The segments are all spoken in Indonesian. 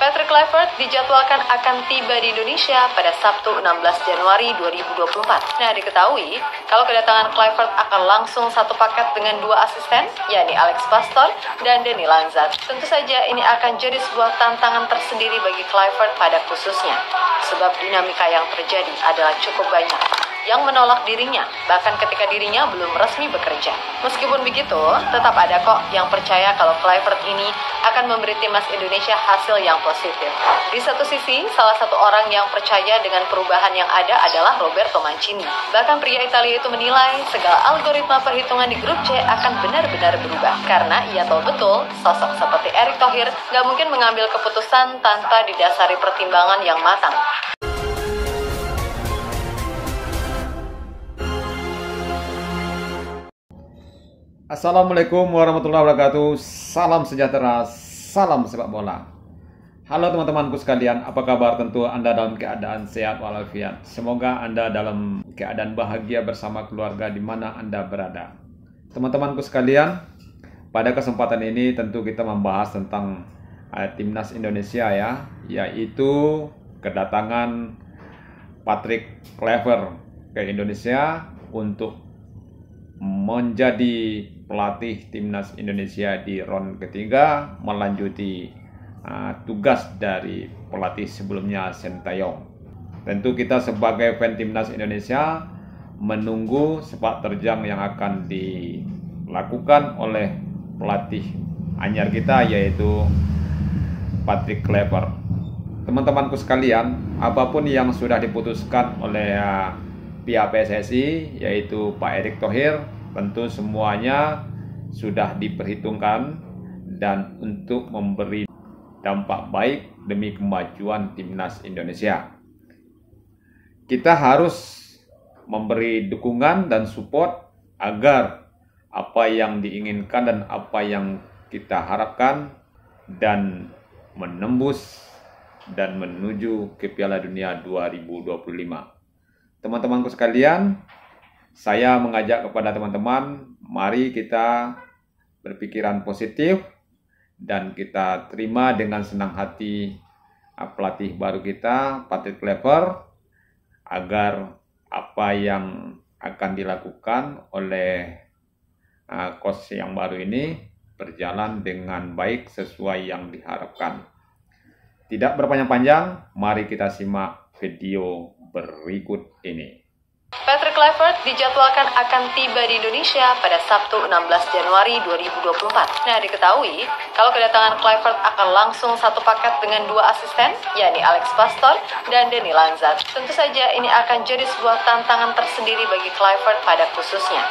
Patrick Kluivert dijadwalkan akan tiba di Indonesia pada Sabtu 16 Januari 2024. Nah, diketahui kalau kedatangan Kluivert akan langsung satu paket dengan dua asisten, yakni Alex Pastoor dan Deni Lanzat. Tentu saja ini akan jadi sebuah tantangan tersendiri bagi Kluivert pada khususnya, sebab dinamika yang terjadi adalah cukup banyak yang menolak dirinya, bahkan ketika dirinya belum resmi bekerja. Meskipun begitu, tetap ada kok yang percaya kalau Kluivert ini akan memberi timnas Indonesia hasil yang positif. Di satu sisi, salah satu orang yang percaya dengan perubahan yang ada adalah Roberto Mancini. Bahkan pria Italia itu menilai segala algoritma perhitungan di grup C akan benar-benar berubah, karena ia tahu betul sosok seperti Erick Thohir gak mungkin mengambil keputusan tanpa didasari pertimbangan yang matang. Assalamualaikum warahmatullahi wabarakatuh. Salam sejahtera, salam sepak bola. Halo teman-temanku sekalian, apa kabar? Tentu Anda dalam keadaan sehat walafiat. Semoga Anda dalam keadaan bahagia bersama keluarga di mana Anda berada. Teman-temanku sekalian, pada kesempatan ini tentu kita membahas tentang timnas Indonesia ya, yaitu kedatangan Patrick Kluivert ke Indonesia untuk menjadi pelatih timnas Indonesia di ronde ketiga, melanjuti tugas dari pelatih sebelumnya Sintayong. Tentu kita sebagai fan timnas Indonesia menunggu sepak terjang yang akan dilakukan oleh pelatih anyar kita, yaitu Patrick Kluivert. Teman-temanku sekalian, apapun yang sudah diputuskan oleh pihak PSSI, yaitu Pak Erick Thohir, tentu semuanya sudah diperhitungkan dan untuk memberi dampak baik demi kemajuan timnas Indonesia. Kita harus memberi dukungan dan support agar apa yang diinginkan dan apa yang kita harapkan dan menembus dan menuju ke Piala Dunia 2025. Teman-temanku sekalian, saya mengajak kepada teman-teman, mari kita berpikiran positif dan kita terima dengan senang hati pelatih baru kita, Patrick Kluivert, agar apa yang akan dilakukan oleh coach yang baru ini berjalan dengan baik sesuai yang diharapkan. Tidak berpanjang-panjang, mari kita simak video berikut ini. Patrick Kluivert dijadwalkan akan tiba di Indonesia pada Sabtu 16 Januari 2024. Nah, diketahui kalau kedatangan Kluivert akan langsung satu paket dengan dua asisten, yakni Alex Pastoor dan Deni Lanzat. Tentu saja ini akan jadi sebuah tantangan tersendiri bagi Kluivert pada khususnya,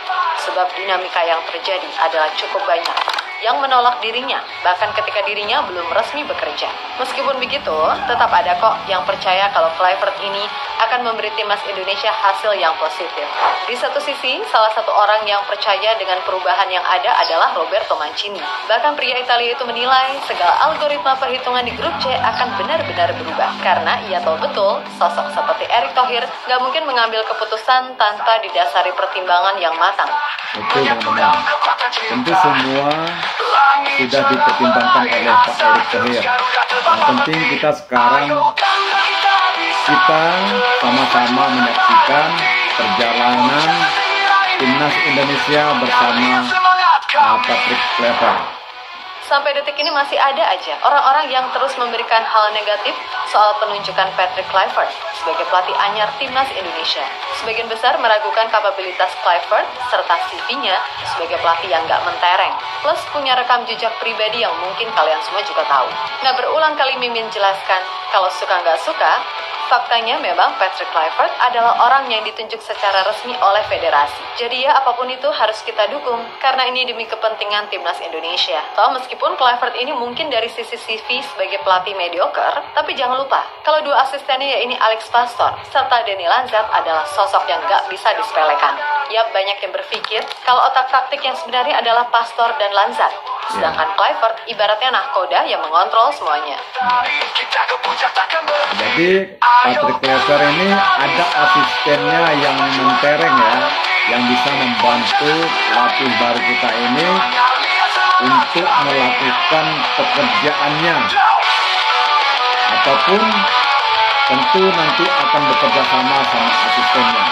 sebab dinamika yang terjadi adalah cukup banyak yang menolak dirinya, bahkan ketika dirinya belum resmi bekerja. Meskipun begitu, tetap ada kok yang percaya kalau Kluivert ini akan memberi timnas Indonesia hasil yang positif. Di satu sisi, salah satu orang yang percaya dengan perubahan yang ada adalah Roberto Mancini. Bahkan pria Italia itu menilai segala algoritma perhitungan di grup C akan benar-benar berubah, karena ia tahu betul sosok seperti Erick Thohir gak mungkin mengambil keputusan tanpa didasari pertimbangan yang matang. Betul teman-teman, tentu semua sudah dipertimbangkan oleh Pak Erick Thohir. Yang penting kita sekarang sama-sama menyaksikan perjalanan timnas Indonesia bersama Patrick Kluivert. Sampai detik ini masih ada aja orang-orang yang terus memberikan hal negatif soal penunjukan Patrick Kluivert sebagai pelatih anyar timnas Indonesia. Sebagian besar meragukan kapabilitas Kluivert serta CV-nya sebagai pelatih yang gak mentereng, plus punya rekam jejak pribadi yang mungkin kalian semua juga tahu. Nah, berulang kali Mimin jelaskan, kalau suka gak suka, faktanya memang Patrick Kluivert adalah orang yang ditunjuk secara resmi oleh federasi. Jadi ya, apapun itu harus kita dukung, karena ini demi kepentingan timnas Indonesia. Toh meskipun Kluivert ini mungkin dari sisi CV sebagai pelatih mediocre, tapi jangan lupa, kalau dua asistennya ya ini Alex Pastoor serta Deni Lanzat adalah sosok yang gak bisa disepelekan. Yap, banyak yang berpikir kalau otak taktik yang sebenarnya adalah Pastoor dan Lanzat, sedangkan Kluivert ibaratnya nahkoda yang mengontrol semuanya. Jadi Patrick Kluivert ini ada asistennya yang mentereng ya, yang bisa membantu pelatih baru kita ini untuk melakukan pekerjaannya ataupun tentu nanti akan bekerja sama asistennya.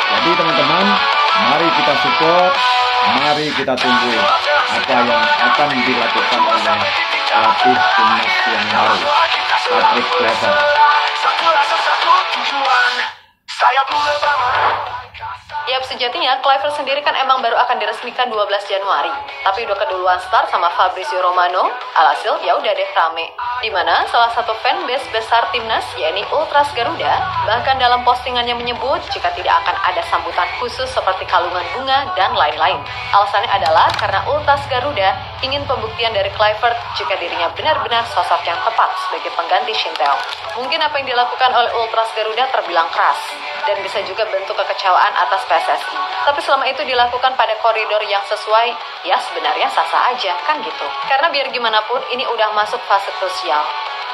Jadi teman-teman, mari kita support, mari kita tunggu apa yang akan dilakukan oleh pelatih timnas yang baru, Patrick Kluivert. Yap, sejatinya Kluivert sendiri kan emang baru akan diresmikan 12 Januari. Tapi udah keduluan start sama Fabrizio Romano, alhasil ya udah deh rame. Dimana salah satu fanbase besar timnas, yakni Ultras Garuda, bahkan dalam postingannya menyebut jika tidak akan ada sambutan khusus seperti kalungan bunga dan lain-lain. Alasannya adalah karena Ultras Garuda ingin pembuktian dari Kluivert jika dirinya benar-benar sosok yang tepat sebagai pengganti Shin Tae-yong. Mungkin apa yang dilakukan oleh Ultras Garuda terbilang keras dan bisa juga bentuk kekecewaan atas PSSI. Tapi selama itu dilakukan pada koridor yang sesuai, ya sebenarnya sah-sah aja, kan gitu. Karena biar gimana pun ini udah masuk fase krusial.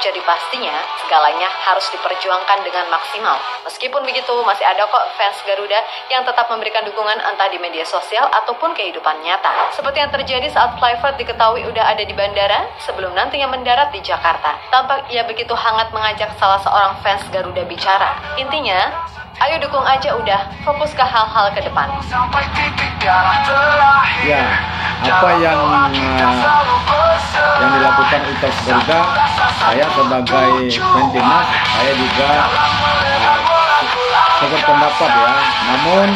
Jadi pastinya segalanya harus diperjuangkan dengan maksimal. Meskipun begitu, masih ada kok fans Garuda yang tetap memberikan dukungan entah di media sosial ataupun kehidupan nyata. Seperti yang terjadi saat Kluivert diketahui udah ada di bandara sebelum nantinya mendarat di Jakarta. Tampak ia begitu hangat mengajak salah seorang fans Garuda bicara. Intinya, ayo dukung aja udah, fokus ke hal-hal ke depan. Ya, apa yang dilakukan Ultras Garuda, saya sebagai fan timnas, saya juga sependapat ya. Namun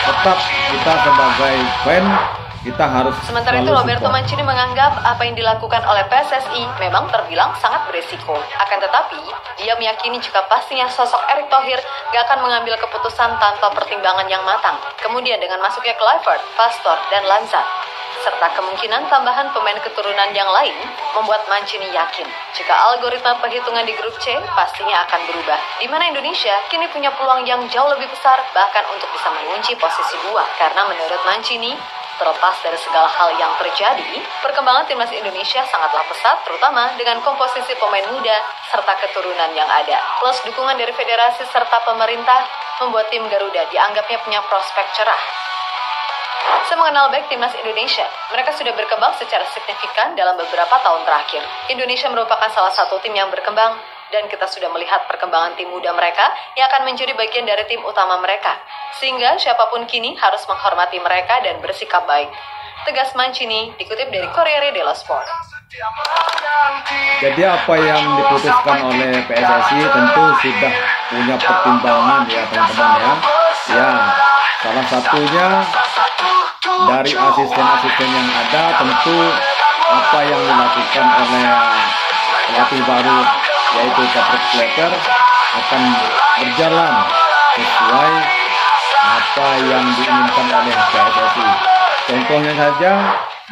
tetap kita sebagai fan, kita harus. Sementara itu Roberto Mancini menganggap apa yang dilakukan oleh PSSI memang terbilang sangat berisiko. Akan tetapi, dia meyakini jika pastinya sosok Erick Thohir gak akan mengambil keputusan tanpa pertimbangan yang matang. Kemudian dengan masuknya Kluivert, Pastore, dan Lanza, serta kemungkinan tambahan pemain keturunan yang lain, membuat Mancini yakin jika algoritma perhitungan di grup C pastinya akan berubah, di mana Indonesia kini punya peluang yang jauh lebih besar bahkan untuk bisa mengunci posisi 2. Karena menurut Mancini, terlepas dari segala hal yang terjadi, perkembangan timnas Indonesia sangatlah pesat, terutama dengan komposisi pemain muda serta keturunan yang ada. Plus dukungan dari federasi serta pemerintah membuat tim Garuda dianggapnya punya prospek cerah. Saya mengenal baik timnas Indonesia. Mereka sudah berkembang secara signifikan dalam beberapa tahun terakhir. Indonesia merupakan salah satu tim yang berkembang, dan kita sudah melihat perkembangan tim muda mereka yang akan menjadi bagian dari tim utama mereka. Sehingga siapapun kini harus menghormati mereka dan bersikap baik. Tegas Mancini, dikutip dari Corriere dello Sport. Jadi apa yang diputuskan oleh PSSI tentu sudah punya pertimbangan ya teman-teman ya. Ya, salah satunya dari asisten-asisten yang ada, tentu apa yang dilakukan oleh pelatih baru yaitu Patrick Kluivert akan berjalan sesuai apa yang diinginkan oleh PSSI. Contohnya saja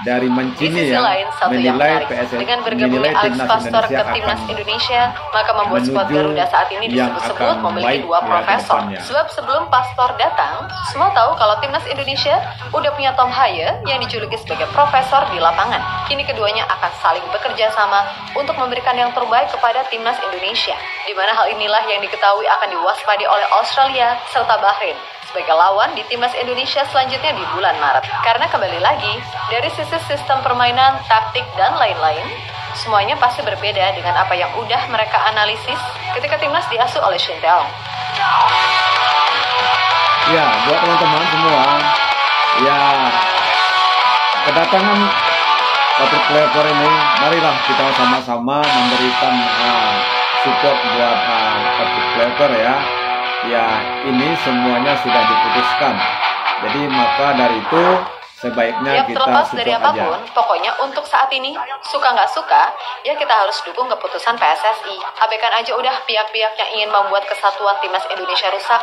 dari Mancini yang menilai PSSI, dengan bergabungnya Alex Pastore ke timnas Indonesia, maka membuat skuad Garuda saat ini disebut-sebut memiliki 2 profesor. Sebab sebelum Pastore datang, semua tahu kalau timnas Indonesia udah punya Tom Haye yang dijuluki sebagai profesor di lapangan. Kini keduanya akan saling bekerja sama untuk memberikan yang terbaik kepada timnas Indonesia, di mana hal inilah yang diketahui akan diwaspadi oleh Australia serta Bahrain sebagai lawan di timnas Indonesia selanjutnya di bulan Maret. Karena kembali lagi, dari sisi sistem permainan, taktik, dan lain-lain, semuanya pasti berbeda dengan apa yang udah mereka analisis ketika timnas diasuh oleh Shin Tae-yong. Ya, buat teman-teman semua, ya kedatangan Patrick Kluivert ini, marilah kita sama-sama memberikan support buat Patrick Kluivert ya. Ya, ini semuanya sudah diputuskan. Jadi maka dari itu sebaiknya kita terlepas dari support apapun, aja. pokoknya untuk saat ini, suka nggak suka, ya kita harus dukung keputusan PSSI. Abaikan aja udah pihak-pihak yang ingin membuat kesatuan timnas Indonesia rusak,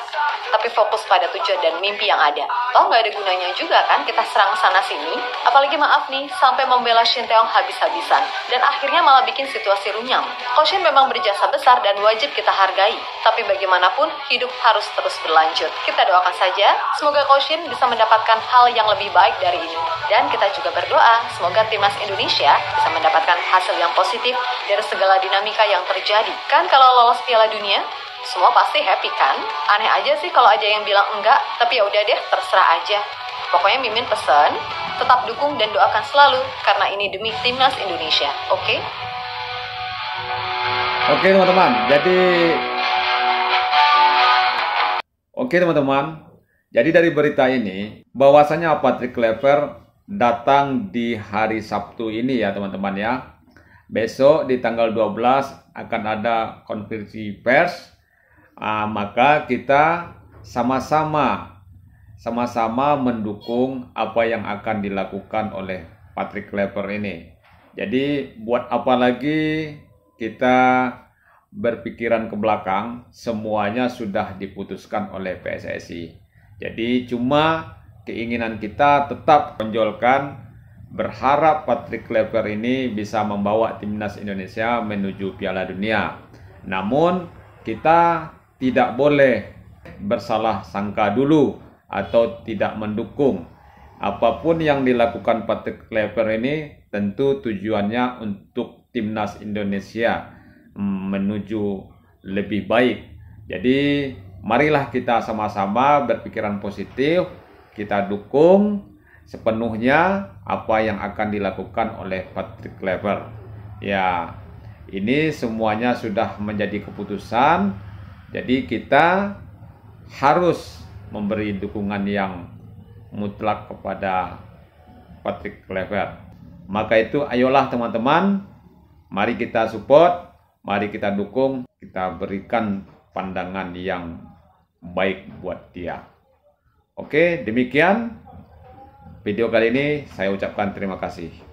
tapi fokus pada tujuan dan mimpi yang ada. Toh nggak ada gunanya juga kan kita serang sana-sini, apalagi maaf nih, sampai membela Shin Tae-yong habis-habisan, dan akhirnya malah bikin situasi runyam. Coach Shin memang berjasa besar dan wajib kita hargai, tapi bagaimanapun, hidup harus terus berlanjut. Kita doakan saja, semoga Coach Shin bisa mendapatkan hal yang lebih baik dari ini. Dan kita juga berdoa, semoga timnas Indonesia bisa mendapatkan hasil yang positif dari segala dinamika yang terjadi. Kan kalau lolos Piala Dunia, semua pasti happy kan? Aneh aja sih kalau aja yang bilang enggak, tapi ya udah deh, terserah aja. Pokoknya Mimin pesan, tetap dukung dan doakan selalu, karena ini demi timnas Indonesia, oke? Oke teman-teman, jadi dari berita ini bahwasanya Patrick Kluivert datang di hari Sabtu ini ya teman-teman ya. Besok di tanggal 12 akan ada konferensi pers. Maka kita sama-sama mendukung apa yang akan dilakukan oleh Patrick Kluivert ini. Jadi buat apa lagi kita berpikiran ke belakang, semuanya sudah diputuskan oleh PSSI. Jadi cuma keinginan kita tetap tonjolkan, berharap Patrick Kluivert ini bisa membawa timnas Indonesia menuju Piala Dunia. Namun kita tidak boleh bersalah sangka dulu atau tidak mendukung. Apapun yang dilakukan Patrick Kluivert ini tentu tujuannya untuk timnas Indonesia menuju lebih baik. Jadi marilah kita sama-sama berpikiran positif, kita dukung sepenuhnya apa yang akan dilakukan oleh Patrick Kluivert. Ya, ini semuanya sudah menjadi keputusan. Jadi kita harus memberi dukungan yang mutlak kepada Patrick Kluivert. Maka itu ayolah teman-teman, mari kita support, mari kita dukung, kita berikan pandangan yang baik buat dia. Oke, demikian video kali ini, saya ucapkan terima kasih.